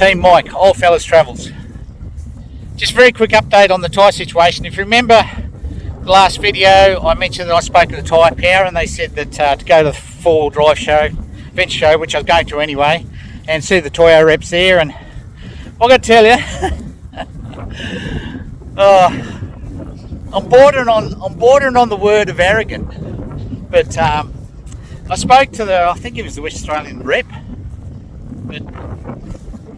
Team Mike, Old Fellas Travels. Just a very quick update on the tyre situation. If you remember the last video, I mentioned that I spoke to the Tyre Power and they said that to go to the four-wheel drive show, event show, which I was going to anyway, and see the Toyo reps there. And I've got to tell you, I'm bordering on the word of arrogant. But I spoke to I think it was the West Australian rep, but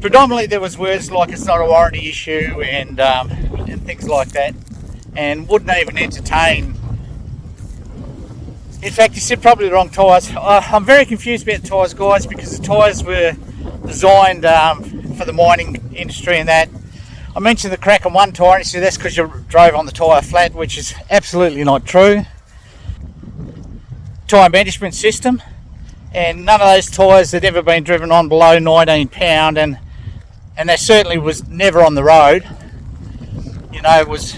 predominantly there was words like it's not a warranty issue and things like that, and wouldn't even entertain. In fact, he said probably the wrong tyres. I'm very confused about the tyres, guys, because the tyres were designed for the mining industry and that. I mentioned the crack on one tyre and he said that's because you drove on the tyre flat, which is absolutely not true. Tyre management system, and none of those tyres had ever been driven on below 19 pound, and that certainly was never on the road. You know, it was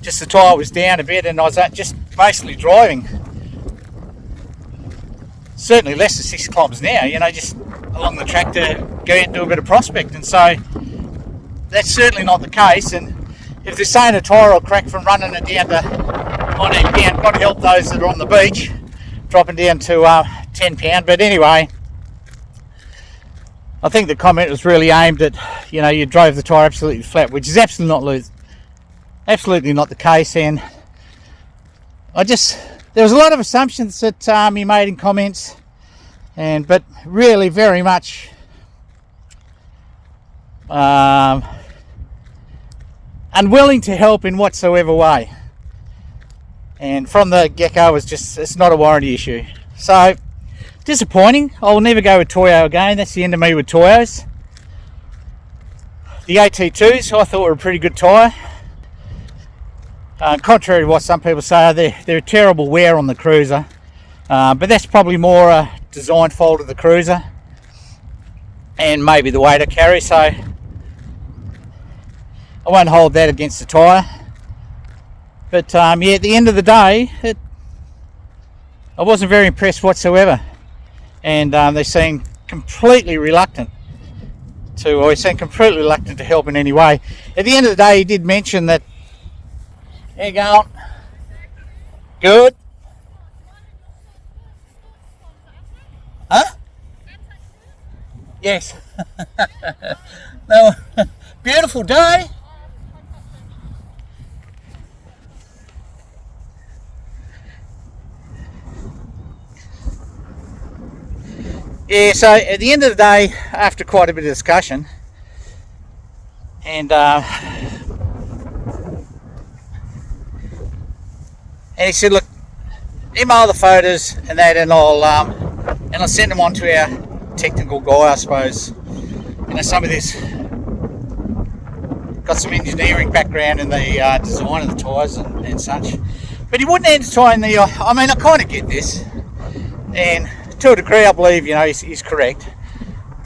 just the tyre was down a bit and I was just basically driving certainly less than 6 kilometres an hour, you know, just along the track to go out and do a bit of prospecting. So that's certainly not the case, and if they're saying a tyre will crack from running it down to 19 pound, got to help those that are on the beach dropping down to 10 pound. But anyway, I think the comment was really aimed at, you know, you drove the tyre absolutely flat, which is absolutely not the case. And there was a lot of assumptions that he made in comments, but really very much unwilling to help in whatsoever way. And from the get-go was just, it's not a warranty issue. So disappointing. I'll never go with Toyo again. That's the end of me with Toyos. The AT2s I thought were a pretty good tyre. Contrary to what some people say, they're a terrible wear on the cruiser. But that's probably more a design fault of the cruiser and maybe the weight I carry. So I won't hold that against the tyre. But yeah, at the end of the day, I wasn't very impressed whatsoever. And they seemed completely reluctant to help in any way. At the end of the day, he did mention that, how you going? Good? Huh? Yes. No, beautiful day. Yeah, so at the end of the day, after quite a bit of discussion, and he said, look, email the photos and that, and I'll send them on to our technical guy, I suppose. You know, some of this got some engineering background in the design of the tyres and such. But he wouldn't entertain I kind of get this, and to a degree I believe, you know, he's correct.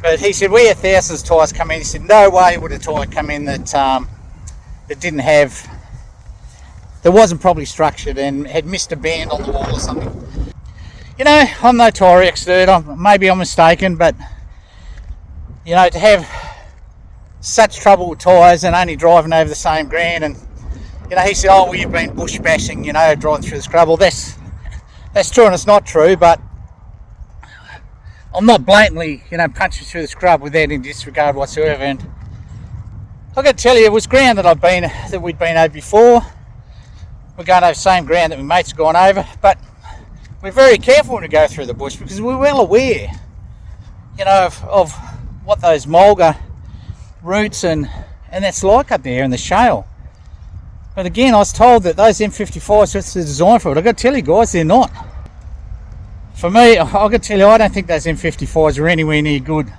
But he said, we had thousands of tyres come in. He said, no way would a tyre come in that that wasn't properly structured and had missed a band on the wall or something. You know, I'm no tyre expert, maybe I'm mistaken, but you know, to have such trouble with tyres and only driving over the same ground, and you know, he said, oh well, you've been bush bashing, you know, driving through the scrub. Well, that's true and it's not true, but I'm not blatantly, you know, punching through the scrub with any disregard whatsoever. And I've got to tell you, it was ground that we'd been over before. We're going over the same ground that my mates have gone over, but we're very careful when we go through the bush because we're well aware, you know, of what those mulga roots and that's like up there in the shale. But again, I was told that those M-55s, that's the design for it. I've got to tell you guys, they're not. For me, I've got to tell you, I don't think those M-55s are anywhere near good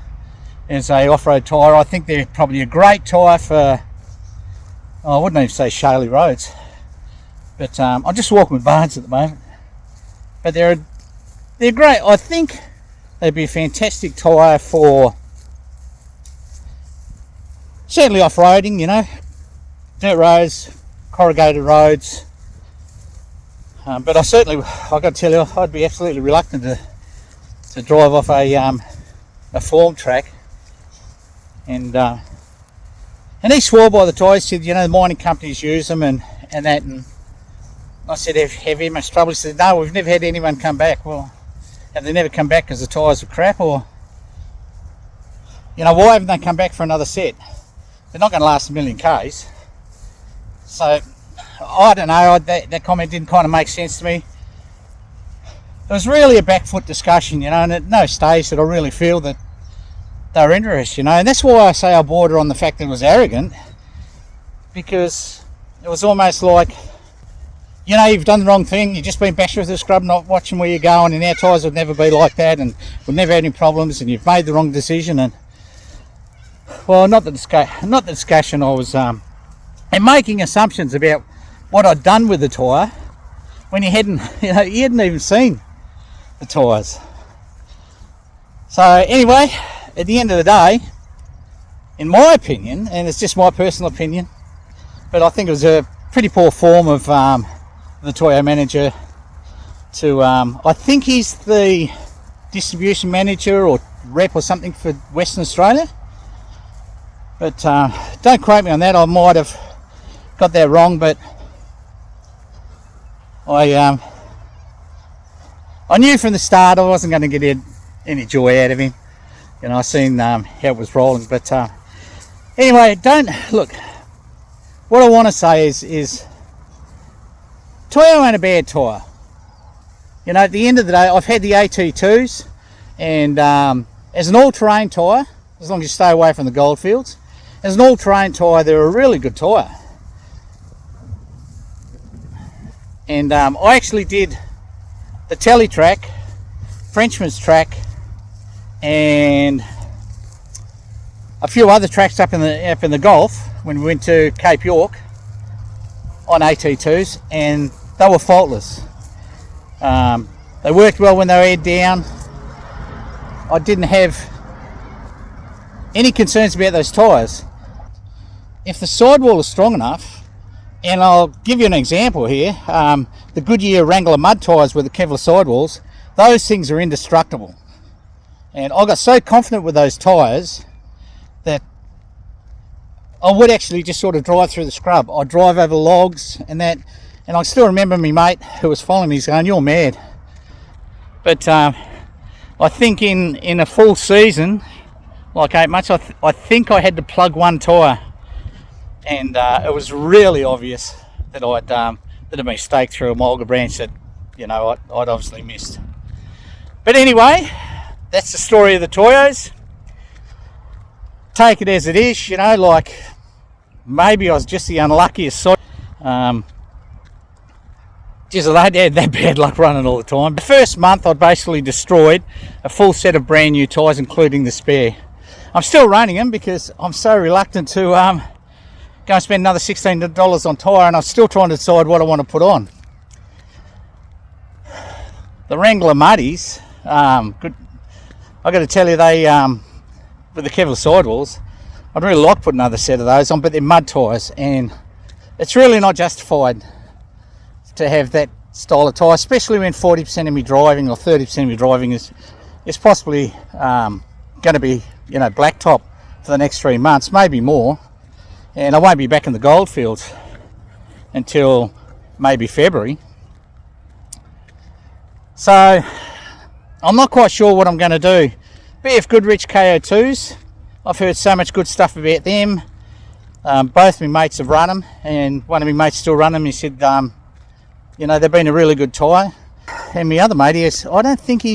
as a off-road tyre. I think they're probably a great tyre for, I wouldn't even say shaly roads, but I'm just walking with Barnes at the moment. But they're great. I think they'd be a fantastic tyre for certainly off-roading, you know, dirt roads, corrugated roads. But I've got to tell you, I'd be absolutely reluctant to drive off a form track And he swore by the tyres. Said, you know, the mining companies use them and that. And I said, have you much trouble? He said, no, we've never had anyone come back. Well, have they never come back because the tyres were crap, or, you know, why haven't they come back for another set? They're not going to last a million Ks. So I don't know. That comment didn't kind of make sense to me. It was really a back foot discussion, you know, and at no stage did I really feel that they were interested, you know, and that's why I say I border on the fact that it was arrogant, because it was almost like, you know, you've done the wrong thing, you've just been bashed with the scrub, not watching where you're going, and our tyres would never be like that, and we'd never had any problems, and you've made the wrong decision. And well, not the discussion. I was and making assumptions about what I'd done with the tyre when you hadn't even seen the tyres. So anyway, at the end of the day, in my opinion, and it's just my personal opinion, but I think it was a pretty poor form of the Toyo manager to, I think he's the distribution manager or rep or something for Western Australia, but don't quote me on that, I might have got that wrong, but I knew from the start I wasn't going to get any joy out of him. You know, I seen how it was rolling, but anyway, look. What I want to say is Toyo ain't a bad tyre. You know, at the end of the day, I've had the AT2s, and as an all-terrain tyre, as long as you stay away from the goldfields, as an all-terrain tyre, they're a really good tyre. And I actually did the Telly track, Frenchman's track, and a few other tracks up in the Gulf when we went to Cape York on AT2s, and they were faultless. They worked well when they were head down. I didn't have any concerns about those tyres. If the sidewall is strong enough, and I'll give you an example here, the Goodyear Wrangler mud tyres with the Kevlar sidewalls, those things are indestructible. And I got so confident with those tyres that I would actually just sort of drive through the scrub. I'd drive over logs and that, and I still remember my mate who was following me going, "You're mad." But I think in a full season, like 8 months, I think I had to plug one tyre, and it was really obvious that I'd been staked through a mulga branch that, you know, I'd obviously missed. But anyway, that's the story of the Toyos. Take it as it is, you know, like maybe I was just the unluckiest sort. Just I had that bad luck running all the time. The first month I basically destroyed a full set of brand new tyres, including the spare. I'm still running them because I'm so reluctant to go and spend another $16 on tyre, and I'm still trying to decide what I want to put on. The Wrangler Muddies, good. I got to tell you, they with the Kevlar sidewalls, I'd really like to put another set of those on, but they're mud tyres, and it's really not justified to have that style of tyre, especially when 40% of me driving or 30% of me driving is possibly going to be, you know, blacktop for the next 3 months, maybe more, and I won't be back in the goldfields until maybe February. So I'm not quite sure what I'm going to do. BF Goodrich KO2s, I've heard so much good stuff about them. Both my mates have run them, and one of my mates still run them. He said, you know, they've been a really good tyre. And my other mate, I don't think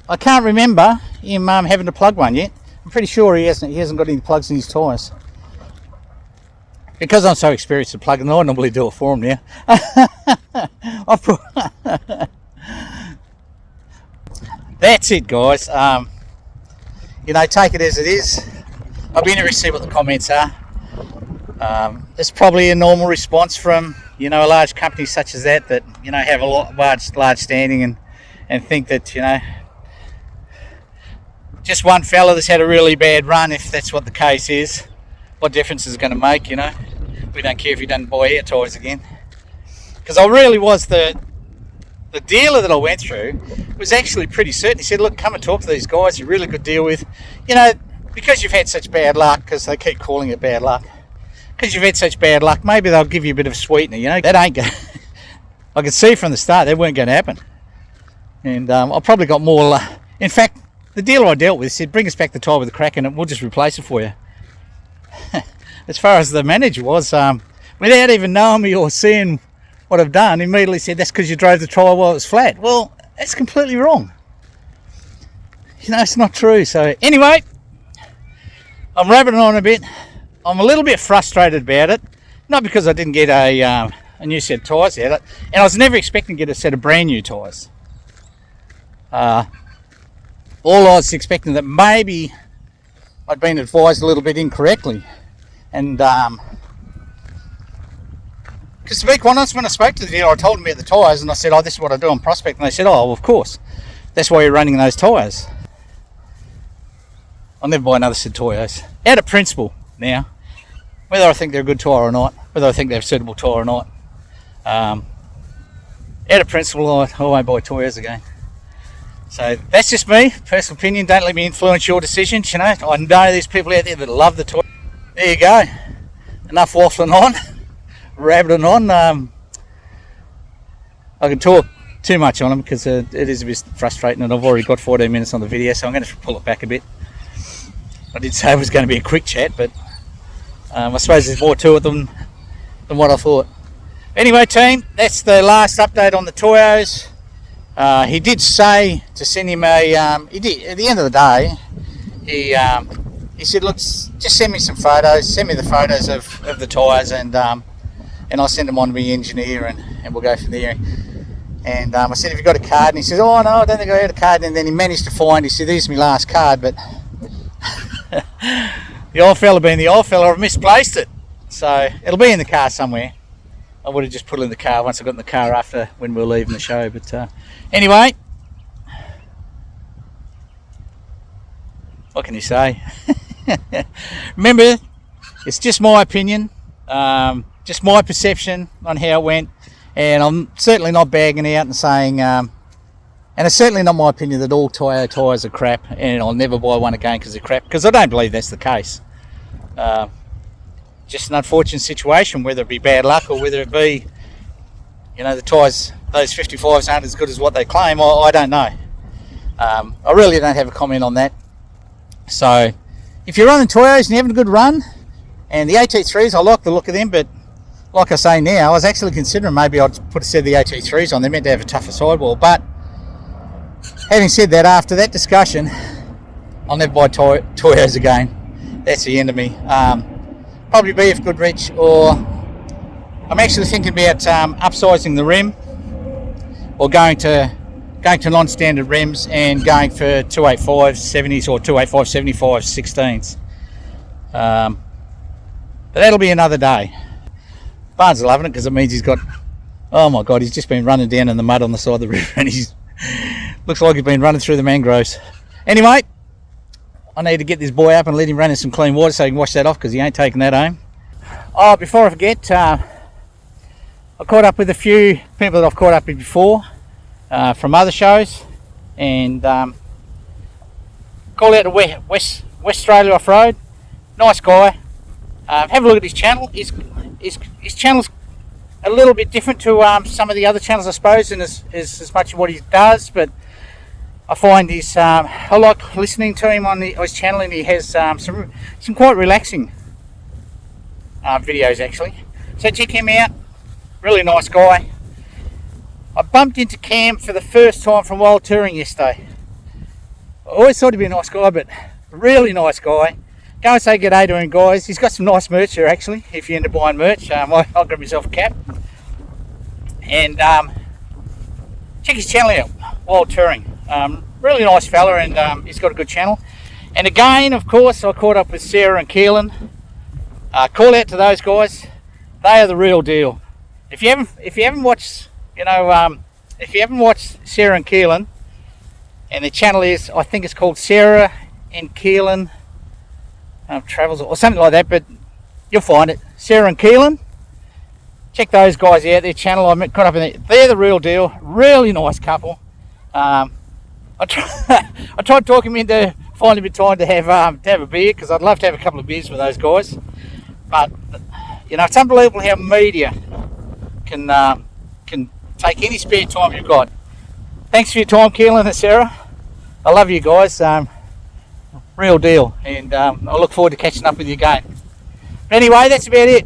I can't remember him having to plug one yet. I'm pretty sure he hasn't got any plugs in his tyres. Because I'm so experienced at plugging them, I normally do it for him now. That's it, guys. You know, take it as it is. I'll be interested to see what the comments are. It's probably a normal response from, you know, a large company such as that, you know, have a large standing and think that, you know, just one fella that's had a really bad run, if that's what the case is, what difference is it going to make, you know? We don't care if he doesn't buy air tyres again. Because I really was the dealer that I went through was actually pretty certain. He said, look, come and talk to these guys, you're a really good deal with. You know, because you've had such bad luck, because they keep calling it bad luck, because you've had such bad luck, maybe they'll give you a bit of a sweetener, you know. That ain't going I could see from the start that weren't going to happen. And I've probably got more... in fact, the dealer I dealt with said, bring us back the tyre with a crack in it, we'll just replace it for you. As far as the manager was, without even knowing me or seeing what I've done, immediately said, that's because you drove the tyre while it was flat. Well, that's completely wrong. You know, it's not true. So anyway, I'm rabbiting on a bit. I'm a little bit frustrated about it. Not because I didn't get a new set of tyres out of it. And I was never expecting to get a set of brand new tyres. All I was expecting that maybe I'd been advised a little bit incorrectly. And because to be quite honest, when I spoke to the dealer, I told him about the tyres and I said, oh, this is what I do on Prospect. And they said, oh, well, of course. That's why you're running those tyres. I'll never buy another set of tyres. Out of principle now, whether I think they're a good tyre or not, whether I think they're a suitable tyre or not, out of principle, I won't buy tyres again. So that's just me, personal opinion. Don't let me influence your decisions, you know. I know there's people out there that love the tyre. There you go. Enough waffling on, rabbiting on. I can talk too much on them because it is a bit frustrating, and I've already got 14 minutes on the video, so I'm going to pull it back a bit. I did say it was going to be a quick chat, but I suppose there's more to it than what I thought. Anyway, team, that's the last update on the Toyos. He did say to send him a... he did, at the end of the day, he said, look, just send me some photos, send me the photos of the tyres, and I'll send them on to my engineer, and we'll go from there. And I said, have you got a card? And he says, oh no, I don't think I had a card. And then he managed to find, he said, this is my last card, but the old fella being the old fella, I've misplaced it. So it'll be in the car somewhere. I would have just put it in the car once I got in the car after when we were leaving the show. But anyway, what can you say? Remember, it's just my opinion, just my perception on how it went. And I'm certainly not bagging out and saying, and it's certainly not my opinion that all Toyo tyres are crap and I'll never buy one again because they're crap, because I don't believe that's the case. Just an unfortunate situation, whether it be bad luck or whether it be, you know, the tyres, those 55s aren't as good as what they claim. I don't know. I really don't have a comment on that. So if you're running Toyos and you're having a good run, and the AT3s, I like the look of them, but like I say now, I was actually considering maybe I'd put a set of the AT3s on. They're meant to have a tougher sidewall, but having said that, after that discussion, I'll never buy Toyos again. That's the end of me. Probably BF Goodrich, or I'm actually thinking about upsizing the rim, or going to non-standard rims and going for 285 70s or 285 75 16s. But that'll be another day. Barnes is loving it because it means he's got, oh my god, he's just been running down in the mud on the side of the river, and he's looks like he's been running through the mangroves. Anyway, I need to get this boy up and let him run in some clean water so he can wash that off, because he ain't taking that home. Oh, before I forget, I caught up with a few people that I've caught up with before from other shows, and call out to West Australia Off-Road. Nice guy. Have a look at his channel. His channel's a little bit different to some of the other channels, I suppose, and is as much of what he does, but I find he's I like listening to him on his channel, and he has some quite relaxing videos actually. So check him out. Really nice guy. I bumped into Cam for the first time from Wild Touring yesterday. I always thought he'd be a nice guy, but really nice guy. Go and say g'day to him, guys. He's got some nice merch here actually, if you end up buying merch. I'll grab myself a cap. And check his channel out, Wild Touring. Really nice fella, and he's got a good channel. And again, of course, I caught up with Sarah and Keelan. Call out to those guys. They are the real deal. If you haven't watched, if you haven't watched Sarah and Keelan, and their channel is, I think it's called Sarah and Keelan Travels or something like that, but you'll find it. Sarah and Keelan. Check those guys out. Their channel, I caught up in there. They're the real deal. Really nice couple. I tried talking me into find a bit of time to have a beer, because I'd love to have a couple of beers with those guys. But you know, it's unbelievable how media can take any spare time you've got. Thanks for your time, Keelan and Sarah. I love you guys, real deal, and I look forward to catching up with you again. But anyway, that's about it.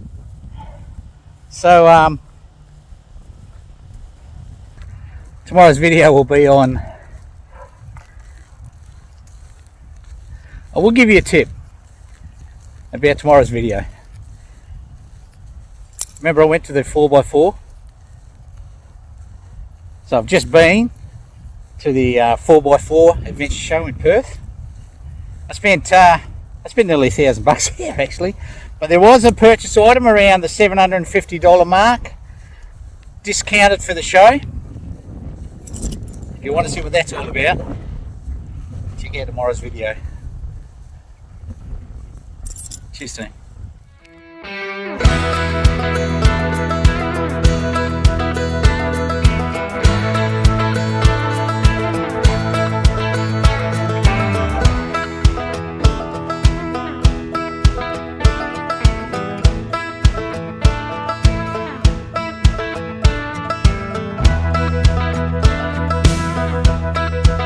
So tomorrow's video will be on, I will give you a tip about tomorrow's video. Remember, I went to the 4x4, so I've just been to the 4x4 adventure show in Perth. I spent nearly $1,000 here actually, but there was a purchase item around the $750 mark, discounted for the show. If you want to see what that's all about, check out tomorrow's video. Cheers, team.